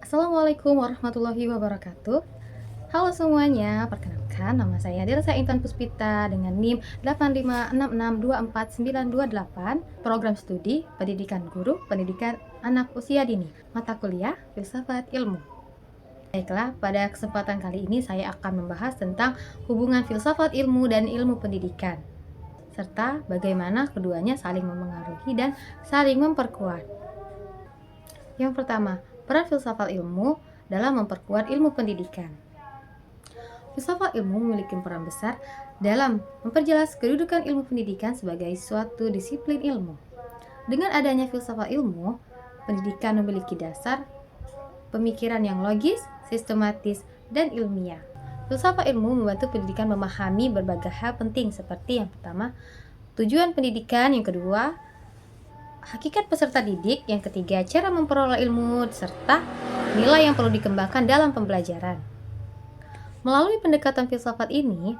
Assalamualaikum warahmatullahi wabarakatuh. Halo semuanya, perkenalkan nama saya Delsa Intan Puspita dengan NIM 856624928, program studi Pendidikan Guru, Pendidikan Anak Usia Dini, mata kuliah Filsafat Ilmu. Baiklah, pada kesempatan kali ini saya akan membahas tentang hubungan filsafat ilmu dan ilmu pendidikan, serta bagaimana keduanya saling memengaruhi dan saling memperkuat. Yang pertama, peran filsafat ilmu dalam memperkuat ilmu pendidikan. Filsafat ilmu memiliki peran besar dalam memperjelas kedudukan ilmu pendidikan sebagai suatu disiplin ilmu. Dengan adanya filsafat ilmu, pendidikan memiliki dasar pemikiran yang logis, sistematis, dan ilmiah. Filsafat ilmu membantu pendidikan memahami berbagai hal penting seperti yang pertama, tujuan pendidikan, yang kedua, hakikat peserta didik, yang ketiga, cara memperoleh ilmu, serta nilai yang perlu dikembangkan dalam pembelajaran. Melalui pendekatan filsafat ini,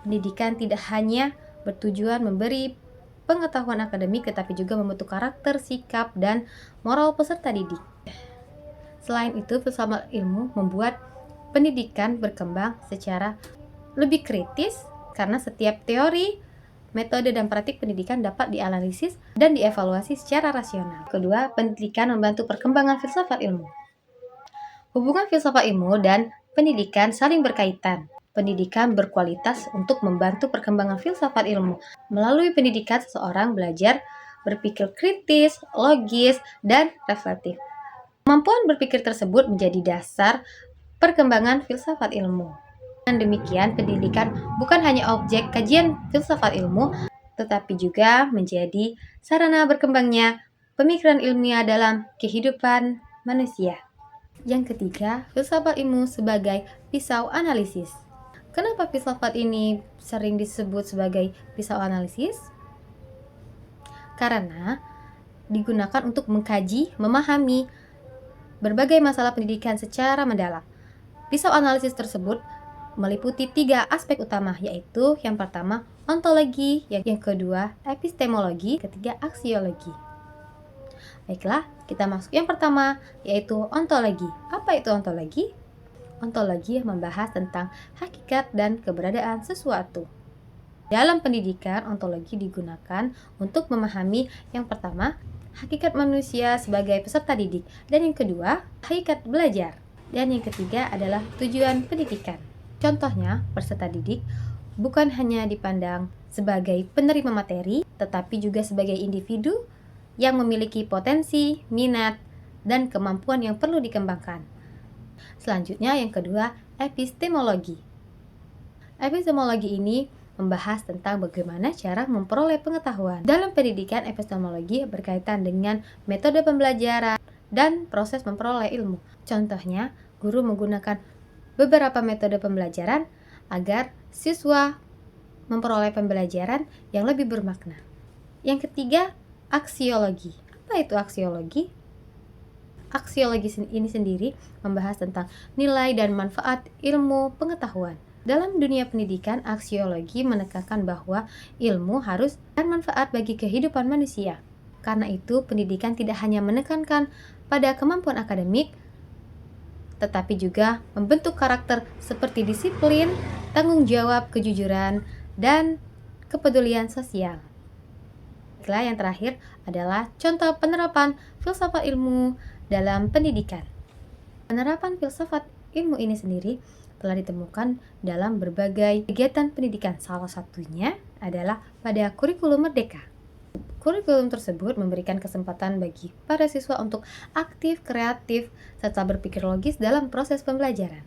pendidikan tidak hanya bertujuan memberi pengetahuan akademik, tetapi juga membentuk karakter, sikap, dan moral peserta didik. Selain itu, filsafat ilmu membuat pendidikan berkembang secara lebih kritis karena setiap teori, metode dan praktik pendidikan dapat dianalisis dan dievaluasi secara rasional. Kedua, pendidikan membantu perkembangan filsafat ilmu. Hubungan filsafat ilmu dan pendidikan saling berkaitan. Pendidikan berkualitas untuk membantu perkembangan filsafat ilmu. Melalui pendidikan, seseorang belajar berpikir kritis, logis, dan reflektif. Kemampuan berpikir tersebut menjadi dasar perkembangan filsafat ilmu. Dengan demikian, pendidikan bukan hanya objek kajian filsafat ilmu, tetapi juga menjadi sarana berkembangnya pemikiran ilmiah dalam kehidupan manusia. Yang ketiga, filsafat ilmu sebagai pisau analisis. Kenapa filsafat ini sering disebut sebagai pisau analisis? Karena digunakan untuk mengkaji, memahami berbagai masalah pendidikan secara mendalam. Pisau analisis tersebut meliputi 3 aspek utama, yaitu yang pertama ontologi, yang kedua epistemologi, ketiga aksiologi. Baiklah, kita masuk yang pertama, yaitu ontologi. Apa itu ontologi? Ontologi membahas tentang hakikat dan keberadaan sesuatu. Dalam pendidikan, ontologi digunakan untuk memahami yang pertama, hakikat manusia sebagai peserta didik, dan yang kedua, hakikat belajar, dan yang ketiga adalah tujuan pendidikan. Contohnya, peserta didik bukan hanya dipandang sebagai penerima materi, tetapi juga sebagai individu yang memiliki potensi, minat, dan kemampuan yang perlu dikembangkan. Selanjutnya, yang kedua, epistemologi. Epistemologi ini membahas tentang bagaimana cara memperoleh pengetahuan. Dalam pendidikan, epistemologi berkaitan dengan metode pembelajaran dan proses memperoleh ilmu. Contohnya, guru menggunakan beberapa metode pembelajaran agar siswa memperoleh pembelajaran yang lebih bermakna. Yang ketiga, aksiologi. Apa itu aksiologi? Aksiologi ini sendiri membahas tentang nilai dan manfaat ilmu pengetahuan. Dalam dunia pendidikan, aksiologi menekankan bahwa ilmu harus bermanfaat bagi kehidupan manusia. Karena itu, pendidikan tidak hanya menekankan pada kemampuan akademik, tetapi juga membentuk karakter seperti disiplin, tanggung jawab, kejujuran, dan kepedulian sosial. Baiklah, yang terakhir adalah contoh penerapan filsafat ilmu dalam pendidikan. Penerapan filsafat ilmu ini sendiri telah ditemukan dalam berbagai kegiatan pendidikan. Salah satunya adalah pada kurikulum Merdeka. Kurikulum tersebut memberikan kesempatan bagi para siswa untuk aktif, kreatif, serta berpikir logis dalam proses pembelajaran.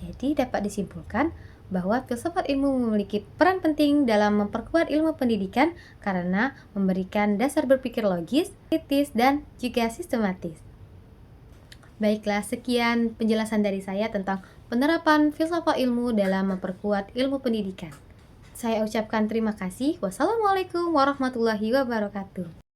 Jadi dapat disimpulkan bahwa filsafat ilmu memiliki peran penting dalam memperkuat ilmu pendidikan karena memberikan dasar berpikir logis, kritis, dan juga sistematis. Baiklah, sekian penjelasan dari saya tentang penerapan filsafat ilmu dalam memperkuat ilmu pendidikan. Saya ucapkan terima kasih. Wassalamualaikum warahmatullahi wabarakatuh.